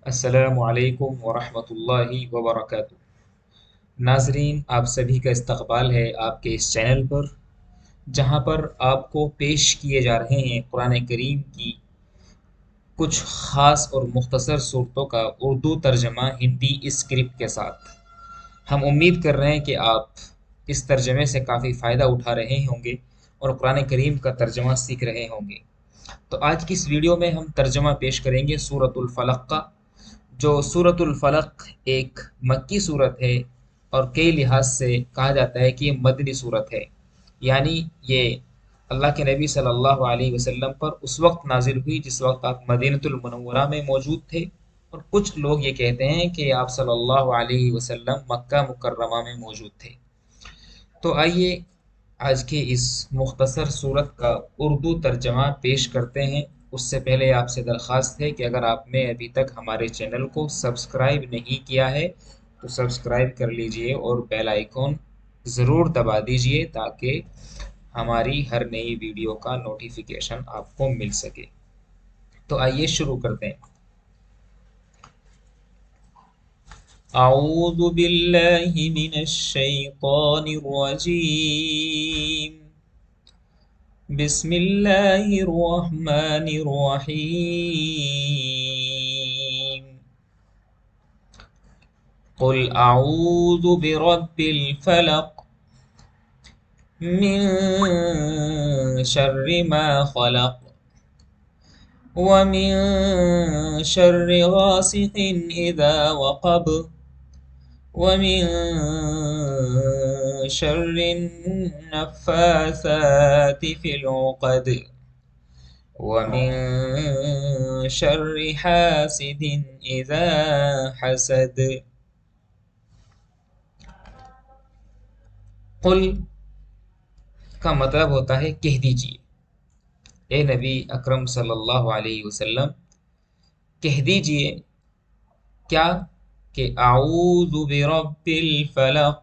السلام علیکم ورحمۃ اللہ وبرکاتہ۔ ناظرین، آپ سبھی کا استقبال ہے آپ کے اس چینل پر، جہاں پر آپ کو پیش کیے جا رہے ہیں قرآن کریم کی کچھ خاص اور مختصر صورتوں کا اردو ترجمہ ہندی اسکرپٹ کے ساتھ۔ ہم امید کر رہے ہیں کہ آپ اس ترجمے سے کافی فائدہ اٹھا رہے ہوں گے اور قرآن کریم کا ترجمہ سیکھ رہے ہوں گے۔ تو آج کی اس ویڈیو میں ہم ترجمہ پیش کریں گے سورۃ الفلق کا، جو سورۃ الفلق ایک مکی صورت ہے اور کئی لحاظ سے کہا جاتا ہے کہ یہ مدنی صورت ہے، یعنی یہ اللہ کے نبی صلی اللہ علیہ وسلم پر اس وقت نازل ہوئی جس وقت آپ مدینۃ المنورہ میں موجود تھے، اور کچھ لوگ یہ کہتے ہیں کہ آپ صلی اللہ علیہ وسلم مکہ مکرمہ میں موجود تھے۔ تو آئیے آج کے اس مختصر صورت کا اردو ترجمہ پیش کرتے ہیں۔ اس سے پہلے آپ سے درخواست ہے کہ اگر آپ نے ابھی تک ہمارے چینل کو سبسکرائب نہیں کیا ہے تو سبسکرائب کر لیجئے اور بیل آئیکن ضرور دبا دیجئے تاکہ ہماری ہر نئی ویڈیو کا نوٹیفیکیشن آپ کو مل سکے۔ تو آئیے شروع کرتے ہیں۔ اعوذ باللہ من الشیطان الرجیم، بسم اللہ الرحمن الرحیم۔ قل اعوذ برب الفلق من شر ما خلق ومن شر غاسق اذا وقب ومن شر النفاثات في العقد ومن شر حاسد اذا حسد۔ قل کا مطلب ہوتا ہے کہہ دیجیے، اے نبی اکرم صلی اللہ علیہ وسلم کہہ دیجیے کیا کہ اعوذ برب الفلق،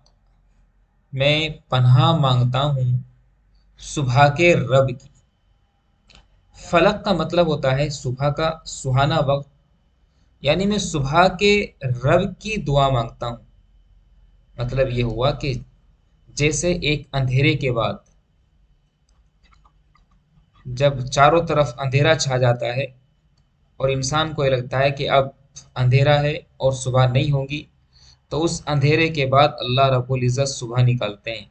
میں پناہ مانگتا ہوں صبح کے رب کی۔ فلق کا مطلب ہوتا ہے صبح کا سہانا وقت، یعنی میں صبح کے رب کی دعا مانگتا ہوں۔ مطلب یہ ہوا کہ جیسے ایک اندھیرے کے بعد جب چاروں طرف اندھیرا چھا جاتا ہے اور انسان کو یہ لگتا ہے کہ اب اندھیرا ہے اور صبح نہیں ہوگی، تو اس اندھیرے کے بعد اللہ رب العزت صبح نکالتے ہیں۔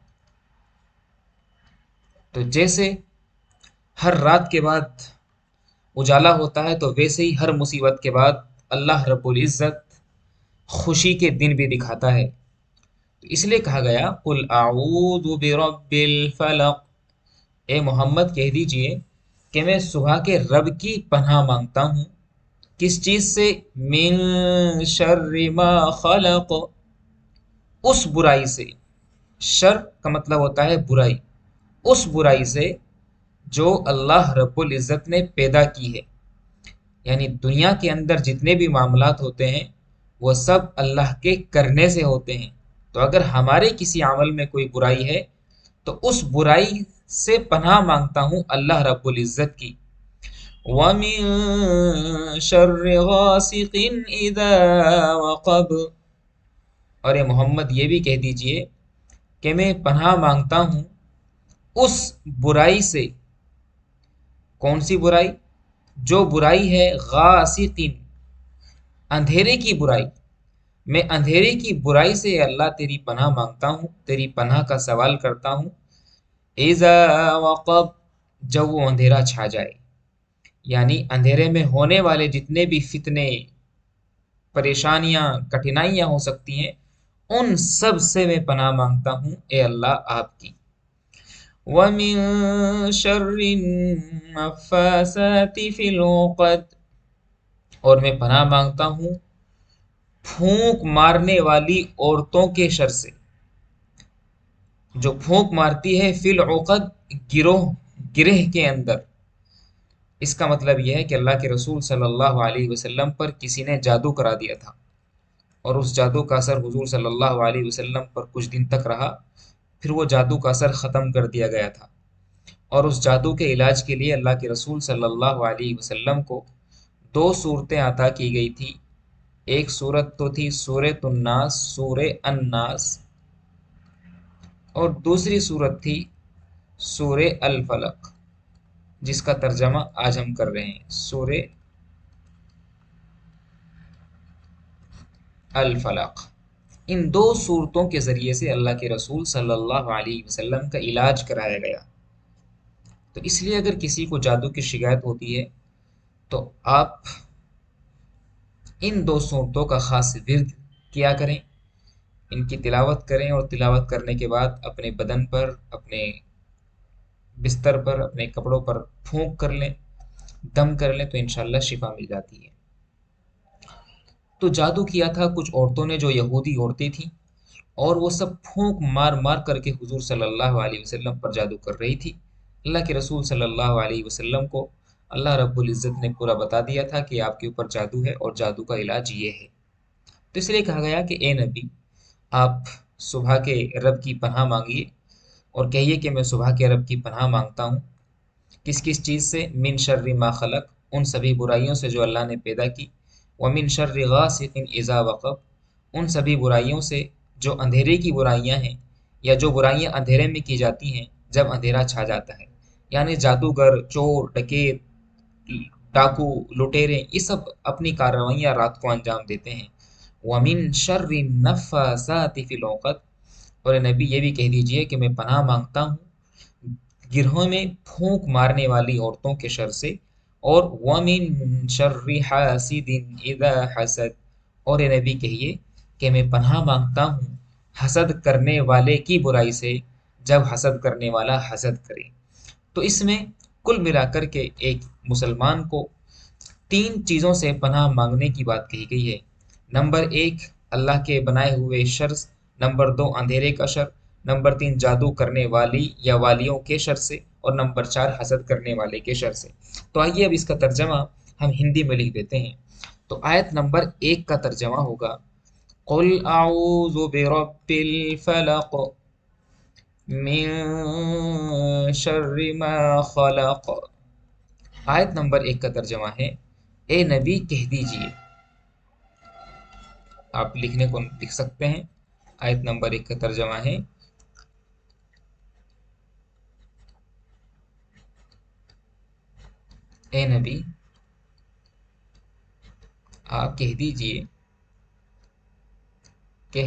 تو جیسے ہر رات کے بعد اجالا ہوتا ہے، تو ویسے ہی ہر مصیبت کے بعد اللہ رب العزت خوشی کے دن بھی دکھاتا ہے۔ تو اس لیے کہا گیا قل اعوذ برب الفلق، اے محمد کہہ دیجئے کہ میں صبح کے رب کی پناہ مانگتا ہوں۔ کس چیز سے؟ من شر ما خلق، اس برائی سے۔ شر کا مطلب ہوتا ہے برائی، اس برائی سے جو اللہ رب العزت نے پیدا کی ہے۔ یعنی دنیا کے اندر جتنے بھی معاملات ہوتے ہیں وہ سب اللہ کے کرنے سے ہوتے ہیں، تو اگر ہمارے کسی عمل میں کوئی برائی ہے تو اس برائی سے پناہ مانگتا ہوں اللہ رب العزت کی۔ وَمِن شَرِّ غَاسِقٍ إِذَا وَقَبَ، اور اے محمد یہ بھی کہہ دیجئے کہ میں پناہ مانگتا ہوں اس برائی سے۔ کون سی برائی؟ جو برائی ہے غاسق، اندھیرے کی برائی۔ میں اندھیرے کی برائی سے اللہ تیری پناہ مانگتا ہوں، تیری پناہ کا سوال کرتا ہوں۔ اذا وقب، جب وہ اندھیرا چھا جائے، یعنی اندھیرے میں ہونے والے جتنے بھی فتنے، پریشانیاں، کٹھنائیاں ہو سکتی ہیں، ان سب سے میں پناہ مانگتا ہوں اے اللہ آپ کی۔ وَمِن شَرِّ النَّفَّاثَاتِ فِي الْعُقَدِ، اور میں پناہ مانگتا ہوں پھونک مارنے والی عورتوں کے شر سے، جو پھونک مارتی ہے فی العقد، گرہ کے اندر۔ اس کا مطلب یہ ہے کہ اللہ کے رسول صلی اللہ علیہ وسلم پر کسی نے جادو کرا دیا تھا، اور اس جادو کا اثر حضور صلی اللہ علیہ وسلم پر کچھ دن تک رہا، پھر وہ جادو کا اثر ختم کر دیا گیا تھا، اور اس جادو کے علاج کے لیے اللہ کے رسول صلی اللہ علیہ وسلم کو 2 صورتیں عطا کی گئی تھی۔ ایک سورت تو تھی سورۃ الناس، سورہ الناس، اور دوسری سورت تھی سورہ الفلق، جس کا ترجمہ آج ہم کر رہے ہیں، سورہ الفلق۔ ان دو صورتوں کے ذریعے سے اللہ کے رسول صلی اللہ علیہ وسلم کا علاج کرایا گیا۔ تو اس لیے اگر کسی کو جادو کی شکایت ہوتی ہے تو آپ ان دو صورتوں کا خاص ورد کیا کریں، ان کی تلاوت کریں، اور تلاوت کرنے کے بعد اپنے بدن پر، اپنے بستر پر، اپنے کپڑوں پر پھونک کر لیں، دم کر لیں، تو انشاءاللہ شفا مل جاتی ہے۔ تو جادو کیا تھا کچھ عورتوں نے جو یہودی عورتیں تھیں، اور وہ سب پھونک مار مار کر کے حضور صلی اللہ علیہ وسلم پر جادو کر رہی تھی۔ اللہ کے رسول صلی اللہ علیہ وسلم کو اللہ رب العزت نے پورا بتا دیا تھا کہ آپ کے اوپر جادو ہے اور جادو کا علاج یہ ہے۔ تو اس لیے کہا گیا کہ اے نبی، آپ صبح کے رب کی پناہ مانگیے اور کہیے کہ میں صبح کے رب کی پناہ مانگتا ہوں، کس کس چیز سے؟ من شر ما خلق، ان سبھی برائیوں سے جو اللہ نے پیدا کی، ومن شر غاسق اذا وقب، ان سبھی برائیوں سے جو اندھیرے کی برائیاں ہیں، یا جو برائیاں اندھیرے میں کی جاتی ہیں جب اندھیرا چھا جاتا ہے، یعنی جادوگر، چور، ڈکیت، ڈاکو، لٹیرے، یہ سب اپنی کارروائیاں رات کو انجام دیتے ہیں۔ ومن شر النفاثات فی العقد، اور اے نبی یہ بھی کہہ دیجئے کہ میں پناہ مانگتا ہوں گرہوں میں پھونک مارنے والی عورتوں کے شر سے، اور وَمِن شَرِّ حَاسِدٍ إِذَا حَسَد، اور اے نبی کہیے کہ میں پناہ مانگتا ہوں حسد کرنے والے کی برائی سے جب حسد کرنے والا حسد کرے۔ تو اس میں کل ملا کر کے ایک مسلمان کو تین چیزوں سے پناہ مانگنے کی بات کہی گئی ہے۔ نمبر ایک، اللہ کے بنائے ہوئے شر، نمبر دو، اندھیرے کا شر، نمبر تین، جادو کرنے والی یا والیوں کے شر سے، اور نمبر چار، حسد کرنے والے کے شر سے۔ تو آئیے اب اس کا ترجمہ ہم ہندی میں لکھ دیتے ہیں۔ تو آیت نمبر ایک کا ترجمہ ہوگا قل اعوذ برب الفلق من شر ما خلق۔ آیت نمبر ایک کا ترجمہ ہے، اے نبی کہہ دیجئے، آپ لکھنے کو لکھ سکتے ہیں۔ آیت نمبر ایک کا ترجمہ ہے، اے نبی آپ کہہ دیجئے کہ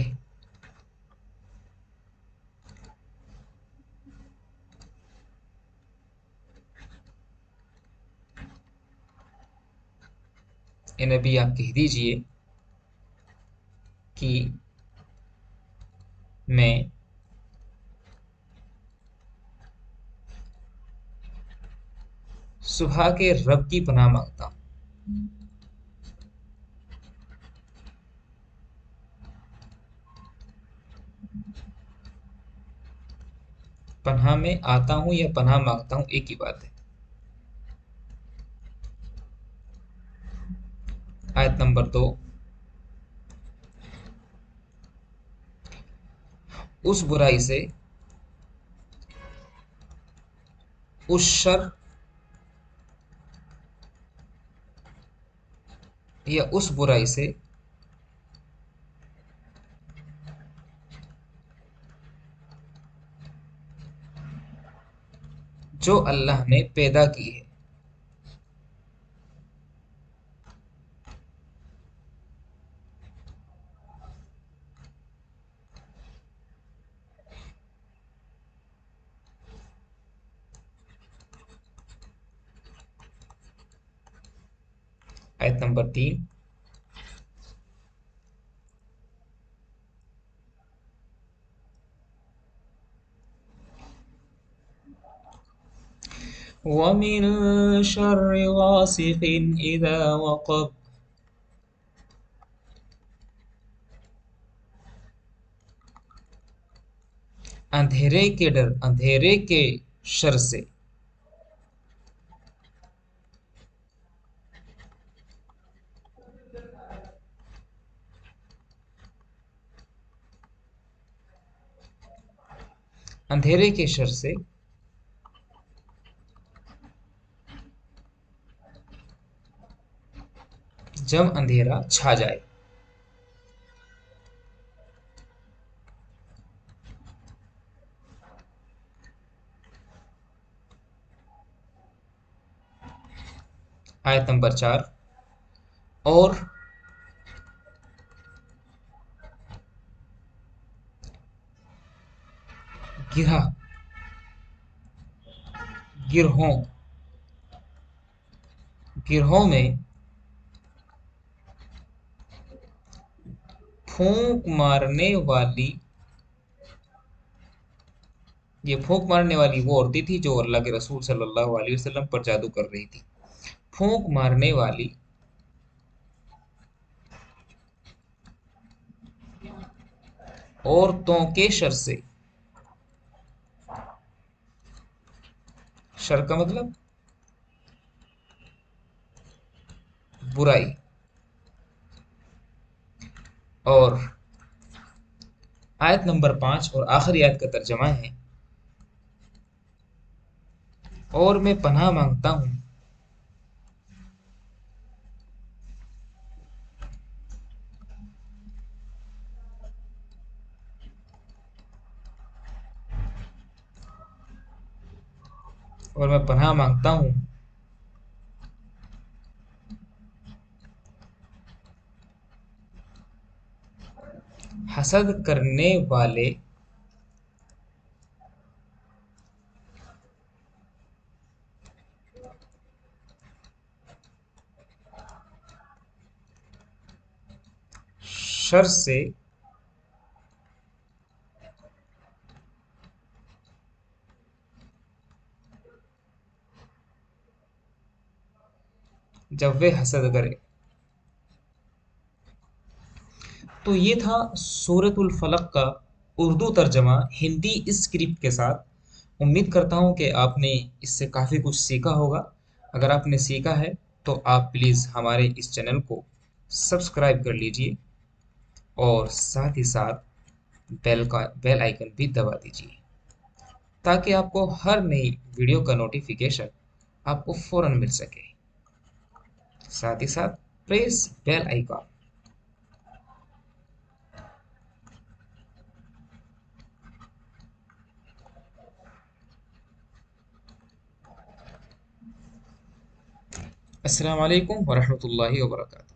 اے نبی آپ کہہ دیجئے کہ میں صبح کے رب کی پناہ مانگتا ہوں۔ پناہ میں آتا ہوں یا پناہ مانگتا ہوں، ایک ہی بات ہے۔ آیت نمبر دو، اس برائی سے، اس شر یا اس برائی سے جو اللہ نے پیدا کی ہے۔ آیت نمبر تین، وَمِن شَرِّ غَاسِقٍ إِذَا وَقَبَ، اندھیرے کے ڈر، اندھیرے کے شر سے۔ اندھیرے کے شر سے جب اندھیرا چھا جائے۔ آیت نمبر 4، اور گرہ گرہوں گرہوں میں پھونک مارنے والی، یہ پھونک مارنے والی وہ عورتیں تھی جو اللہ کے رسول صلی اللہ علیہ وسلم پر جادو کر رہی تھی. پھونک مارنے والی عورتوں کے شر سے. شر کا مطلب برائی. اور آیت نمبر 5 اور آخری آیت کا ترجمہ ہے، اور میں پناہ مانگتا ہوں اور میں پناہ مانگتا ہوں حسد کرنے والے شر سے جب وہ حسد کرے. تو یہ تھا سورۃ الفلق کا اردو ترجمہ ہندی اسکرپٹ کے ساتھ. امید کرتا ہوں کہ آپ نے اس سے کافی کچھ سیکھا ہوگا. اگر آپ نے سیکھا ہے تو آپ پلیز ہمارے اس چینل کو سبسکرائب کر لیجئے اور ساتھ ہی ساتھ بیل آئیکن بھی دبا دیجئے تاکہ آپ کو ہر نئی ویڈیو کا نوٹیفیکیشن آپ کو فوراً مل سکے. ساتھ ہی ساتھ پریس بیل آئیکن. السلام علیکم ورحمۃ اللہ وبرکاتہ.